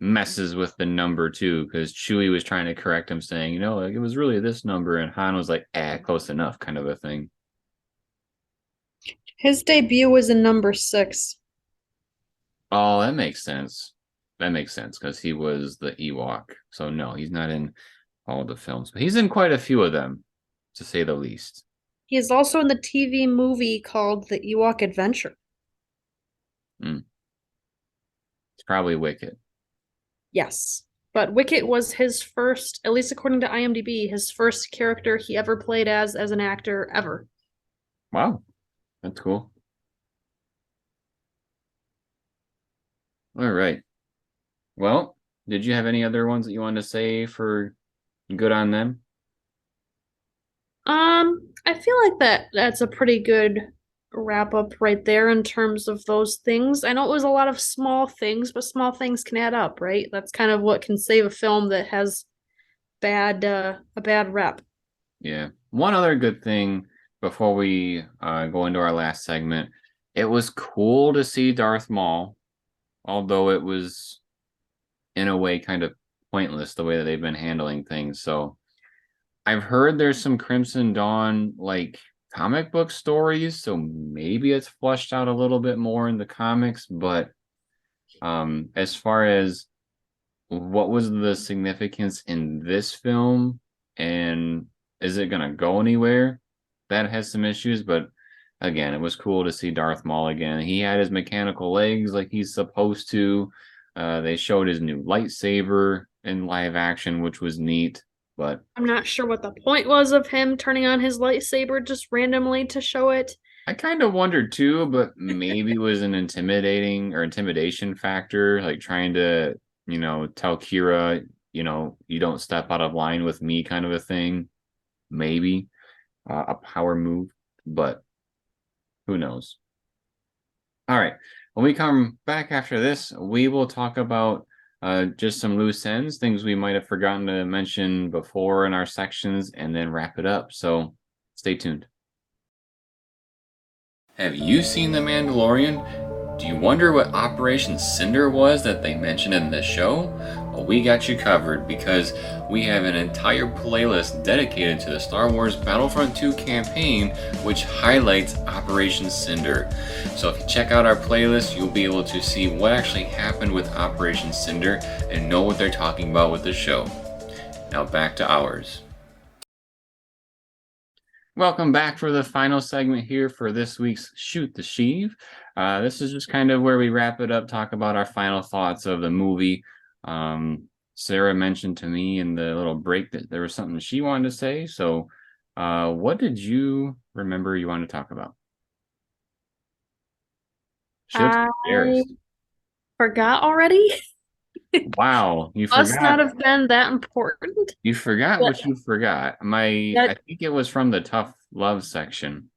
messes with the number too, because Chewie was trying to correct him, saying, like it was really this number, and Han was like, close enough, kind of a thing. His debut was in number six. Oh, that makes sense. That makes sense because he was the Ewok. So no, he's not in all the films, but he's in quite a few of them, to say the least. He is also in the TV movie called The Ewok Adventure. Mm. It's probably Wicked. Yes. But Wicket was his first, at least according to IMDb, his first character he ever played as an actor ever. Wow, that's cool. All right. Well, did you have any other ones that you wanted to say for good on them? I feel like that's a pretty good wrap up right there in terms of those things. I know it was a lot of small things, but small things can add up, right? That's kind of what can save a film that has a bad rep. Yeah. One other good thing before we go into our last segment, it was cool to see Darth Maul, although it was in a way kind of pointless the way that they've been handling things. So I've heard there's some Crimson Dawn like comic book stories, so maybe it's fleshed out a little bit more in the comics, but as far as what was the significance in this film and is it going to go anywhere? That has some issues, but again, it was cool to see Darth Maul again. He had his mechanical legs like he's supposed to. They showed his new lightsaber in live action, which was neat, but I'm not sure what the point was of him turning on his lightsaber just randomly to show it. I kind of wondered too, but maybe it was an intimidation factor, like trying to, tell Kira, you don't step out of line with me kind of a thing. Maybe a power move, but who knows? All right. When we come back after this, we will talk about just some loose ends, things we might have forgotten to mention before in our sections, and then wrap it up. So stay tuned. Have you seen The Mandalorian? Do you wonder what Operation Cinder was that they mentioned in this show? Well, we got you covered because we have an entire playlist dedicated to the Star Wars Battlefront 2 campaign, which highlights Operation Cinder. So if you check out our playlist, you'll be able to see what actually happened with Operation Cinder and know what they're talking about with the show. Now back to ours. Welcome back for the final segment here for this week's Shoot the Sheev. This is just kind of where we wrap it up, talk about our final thoughts of the movie. Sarah mentioned to me in the little break that there was something she wanted to say. So what did you remember you wanted to talk about? She looks I embarrassed. forgot already. Wow, you Must not forgot. have been that important. You forgot But what you forgot. I that think it was from the tough love section.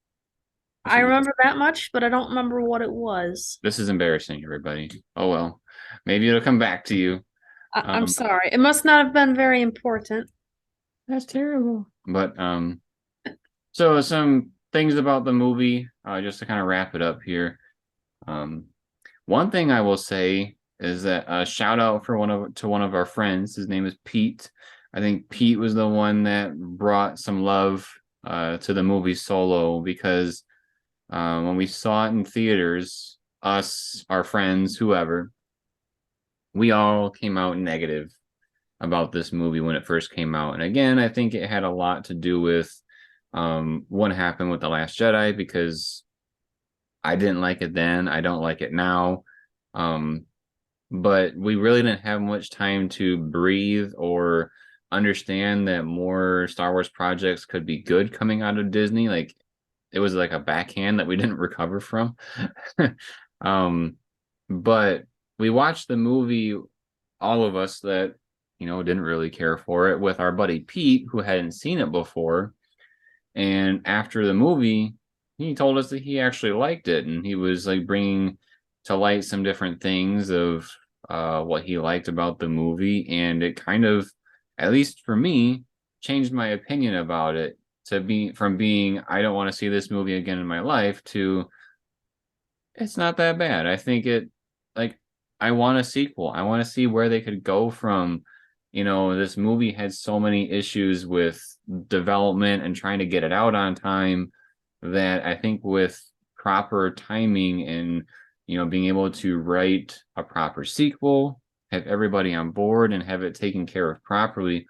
That's I what you remember that much, but I don't remember what it was. This is embarrassing, everybody. Oh well, maybe it'll come back to you. I'm Um, sorry. It must not have been very important. that's terrible. But so some things about the movie, just to kind of wrap it up here. Um, one thing I will say is that a shout out for one of our friends. His name is Pete. I think Pete was the one that brought some love to the movie Solo because when we saw it in theaters, us, our friends, whoever, we all came out negative about this movie when it first came out. And again, I think it had a lot to do with what happened with The Last Jedi because I didn't like it then. I don't like it now. Um, but we really didn't have much time to breathe or understand that more Star Wars projects could be good coming out of Disney. Like it was like a backhand that we didn't recover from. um, but we watched the movie, all of us that didn't really care for it, with our buddy Pete, who hadn't seen it before. And after the movie, he told us that he actually liked it, and he was like bringing to light some different things of what he liked about the movie, and it kind of, at least for me, changed my opinion about it to be from being I don't want to see this movie again in my life to it's not that bad. I think it like I want a sequel. I want to see where they could go from. This movie had so many issues with development and trying to get it out on time that I think with proper timing and being able to write a proper sequel, have everybody on board and have it taken care of properly,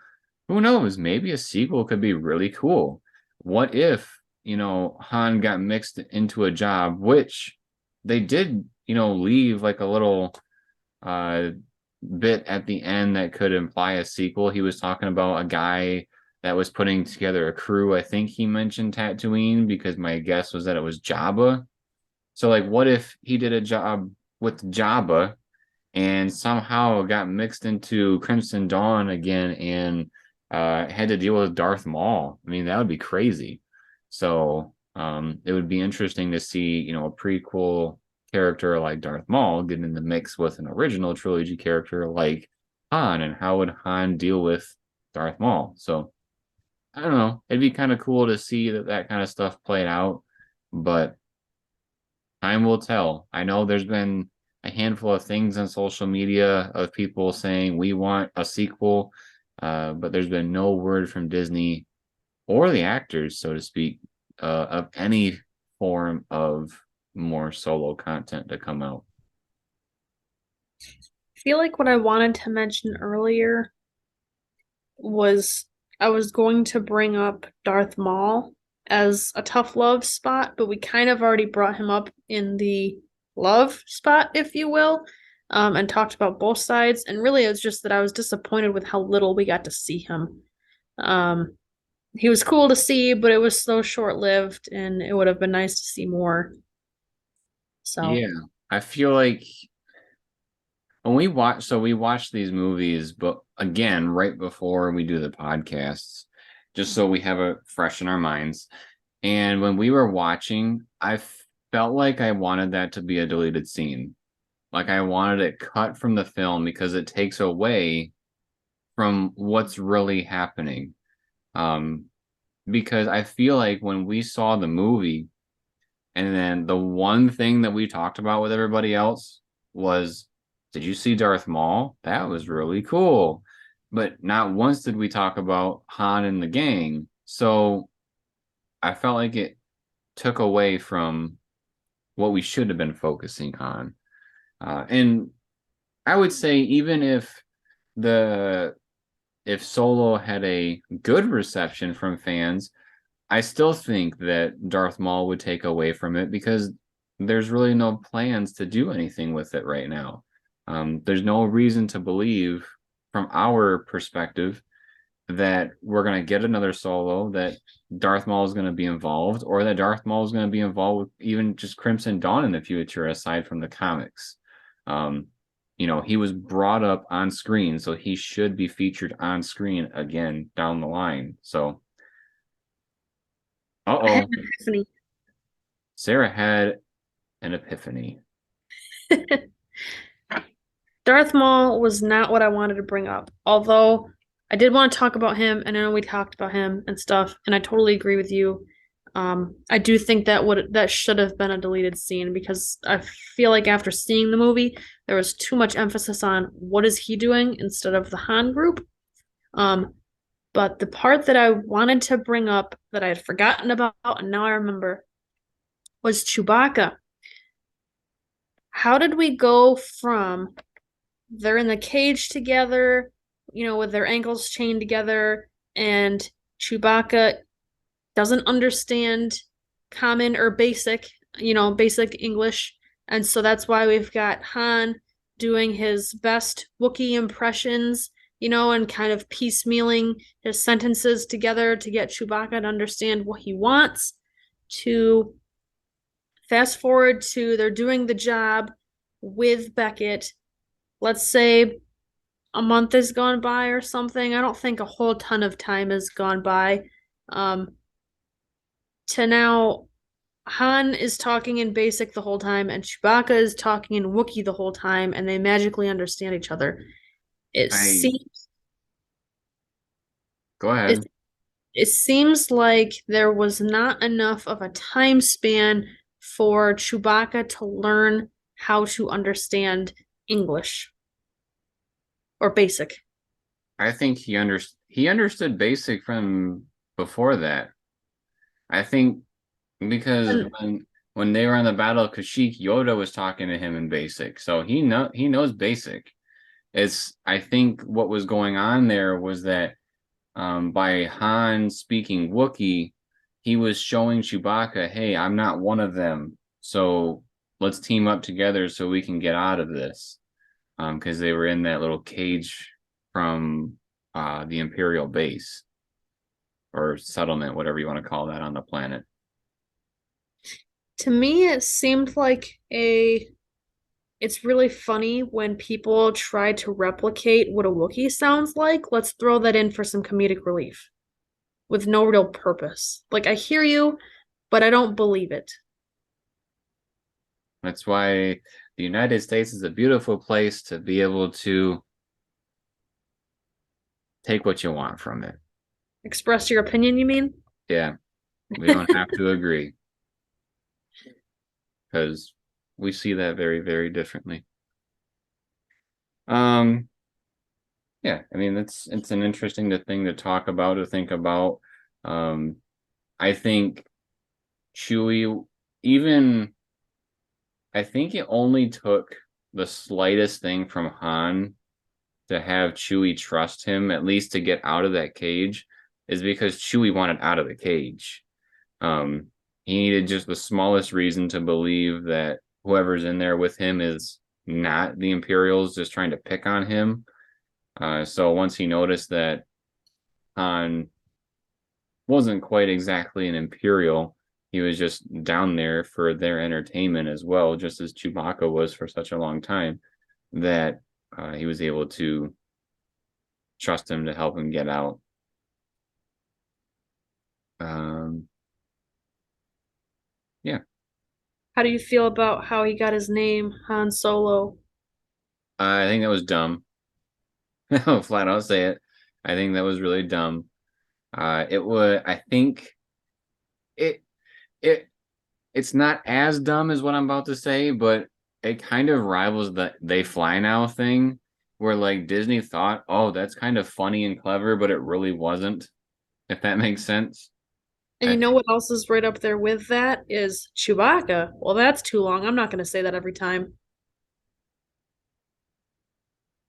who knows, maybe a sequel could be really cool. What if, Han got mixed into a job, which they did, leave like a little uh bit at the end that could imply a sequel. He was talking about a guy that was putting together a crew. I think he mentioned Tatooine because my guess was that it was Jabba. So like what if he did a job with Jabba and somehow got mixed into Crimson Dawn again and had to deal with Darth Maul? I mean, that would be crazy. So it would be interesting to see, a prequel character like Darth Maul get in the mix with an original trilogy character like Han, and how would Han deal with Darth Maul? So I don't know. It'd be kind of cool to see that kind of stuff played out, but time will tell. I know there's been a handful of things on social media of people saying we want a sequel, but there's been no word from Disney or the actors, so to speak, of any form of more solo content to come out. I feel like what I wanted to mention earlier was I was going to bring up Darth Maul as a tough love spot, but we kind of already brought him up in the love spot, if you will, and talked about both sides. And really, it was just that I was disappointed with how little we got to see him. Um, he was cool to see, but it was so short-lived, and it would have been nice to see more. So, Yeah, I feel like when we watch these movies, but again, right before we do the podcasts, just so we have it fresh in our minds. And when we were watching, I felt like I wanted that to be a deleted scene. Like I wanted it cut from the film because it takes away from what's really happening. Um, because I feel like when we saw the movie, and then the one thing that we talked about with everybody else was, did you see Darth Maul? That was really cool. But not once did we talk about Han and the gang. So I felt like it took away from what we should have been focusing on. And I would say even the if Solo had a good reception from fans, I still think that Darth Maul would take away from it because there's really no plans to do anything with it right now. There's no reason to believe, from our perspective, that we're going to get another Solo, that Darth Maul is going to be involved, or that Darth Maul is going to be involved with even just Crimson Dawn in the future, aside from the comics. Um, he was brought up on screen, so he should be featured on screen again down the line. So, I had uh-oh, an epiphany. Sarah had an epiphany. Darth Maul was not what I wanted to bring up. Although I did want to talk about him, and I know we talked about him and stuff, and I totally agree with you. I do think that should have been a deleted scene because I feel like after seeing the movie, there was too much emphasis on what is he doing instead of the Han group. Um, but the part that I wanted to bring up that I had forgotten about and now I remember was Chewbacca. How did we go from they're in the cage together, with their ankles chained together, and Chewbacca doesn't understand common or basic English. And so that's why we've got Han doing his best Wookiee impressions, and kind of piecemealing his sentences together to get Chewbacca to understand what he wants. To fast forward to they're doing the job with Beckett. Let's say a month has gone by or something. I don't think a whole ton of time has gone by. Um, to now, Han is talking in Basic the whole time, and Chewbacca is talking in Wookiee the whole time, and they magically understand each other. It I seems Go it ahead. it seems like there was not enough of a time span for Chewbacca to learn how to understand English or Basic. I think he understood basic from before that. I think because And when they were on the Battle of Kashyyyk, Yoda was talking to him in basic, so he knows basic. I think what was going on there was that by Han speaking Wookiee, he was showing Chewbacca, hey, I'm not one of them, so let's team up together so we can get out of this. because they were in that little cage from the Imperial base or settlement, whatever you want to call that on the planet. To me, it seemed like a it's really funny when people try to replicate what a Wookiee sounds like. Let's throw that in for some comedic relief with no real purpose. Like, I hear you, but I don't believe it. That's why the United States is a beautiful place to be able to take what you want from it. Express your opinion, you mean? Yeah, we don't have to agree because we see that very, very differently. Um, yeah, I mean it's an interesting thing to talk about, to think about. Um, I think Chewie, even I think it only took the slightest thing from Han to have Chewie trust him, at least to get out of that cage, is because Chewie wanted out of the cage. Um, he needed just the smallest reason to believe that whoever's in there with him is not the Imperials just trying to pick on him. So once he noticed that Han wasn't quite exactly an Imperial, he was just down there for their entertainment as well, just as Chewbacca was for such a long time, that he was able to trust him to help him get out. Um, yeah, How do you feel about how he got his name, Han Solo? I think that was dumb. I'll flat out say it. I think that was really dumb. It would. I think it it it's not as dumb as what I'm about to say, but it kind of rivals the "they fly now" thing, where like Disney thought, "Oh, that's kind of funny and clever," but it really wasn't. If that makes sense. And you I know what else is right up there with that is Chewbacca. Well, that's too long. I'm not going to say that every time.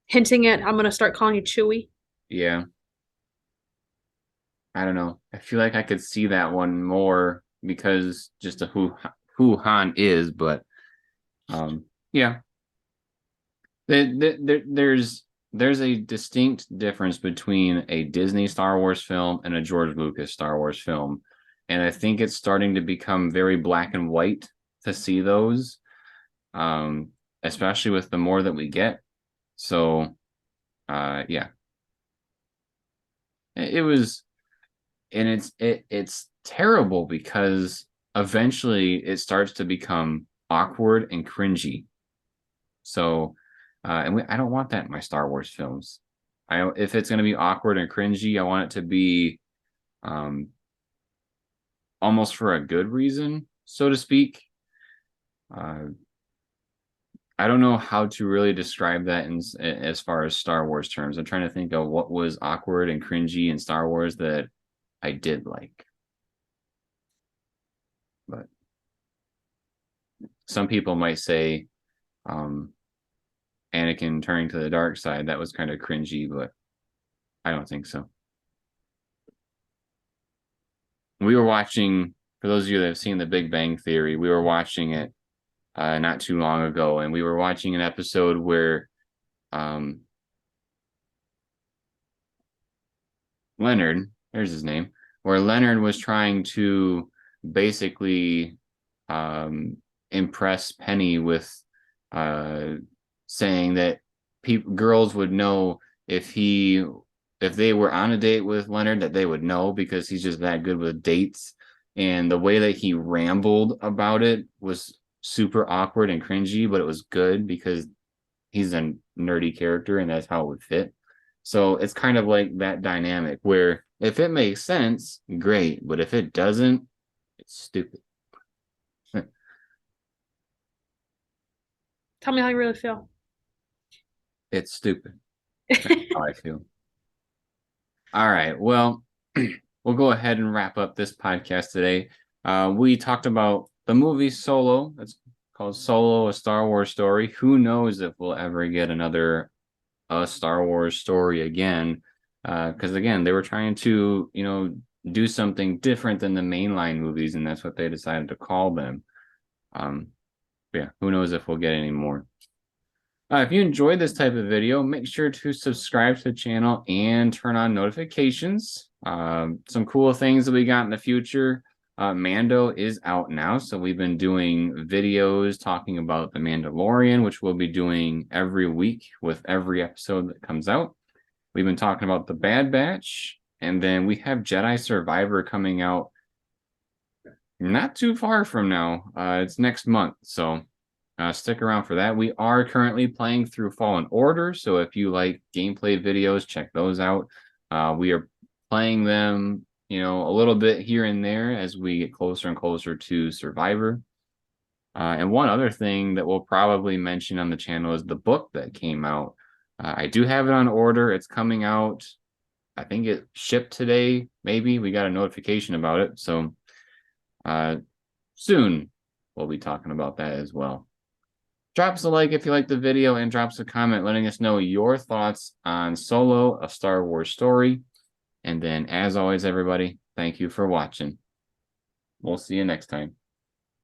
Hinting at I'm going to start calling you Chewie. Yeah, I don't know. I feel like I could see that one more because just of who Han is, but yeah, there's a distinct difference between a Disney Star Wars film and a George Lucas Star Wars film, and I think it's starting to become very black and white to see those, um, especially with the more that we get. So, yeah, it was, and it's terrible because eventually it starts to become awkward and cringy. So, I don't want that in my Star Wars films. If it's going to be awkward and cringy, I want it to be um, almost for a good reason, so to speak. Uh, I don't know how to really describe that as far as Star Wars terms. I'm trying to think of what was awkward and cringy in Star Wars that I did like. But some people might say um, Anakin turning to the dark side, that was kind of cringy, but I don't think so. We were watching, for those of you that have seen The Big Bang Theory, we were watching it not too long ago, and we were watching an episode where um, Leonard, there's his name, where Leonard was trying to basically um, impress Penny with uh, saying that girls would know if they were on a date with Leonard, that they would know because he's just that good with dates. And the way that he rambled about it was super awkward and cringy, but it was good because he's a nerdy character and that's how it would fit. So it's kind of like that dynamic where if it makes sense, great, but if it doesn't, it's stupid. Tell me how you really feel. It's stupid. That's how I feel. All right. Well, we'll go ahead and wrap up this podcast today. We talked about the movie Solo. It's called Solo, a Star Wars story. Who knows if we'll ever get another Star Wars story again? Because again, they were trying to, do something different than the mainline movies, and that's what they decided to call them. Yeah, who knows if we'll get any more. If you enjoyed this type of video, make sure to subscribe to the channel and turn on notifications. Some cool things that we got in the future. Mando is out now, so we've been doing videos talking about The Mandalorian, which we'll be doing every week with every episode that comes out. We've been talking about The Bad Batch, and then we have Jedi Survivor coming out not too far from now. It's next month, so stick around for that. We are currently playing through Fallen Order, so if you like gameplay videos, check those out. We are playing them, a little bit here and there as we get closer and closer to Survivor. And one other thing that we'll probably mention on the channel is the book that came out. I do have it on order. It's coming out. I think it shipped today, maybe. We got a notification about it. So soon we'll be talking about that as well. Drop us a like if you liked the video and drop us a comment letting us know your thoughts on Solo, a Star Wars story. And then, as always, everybody, thank you for watching. We'll see you next time.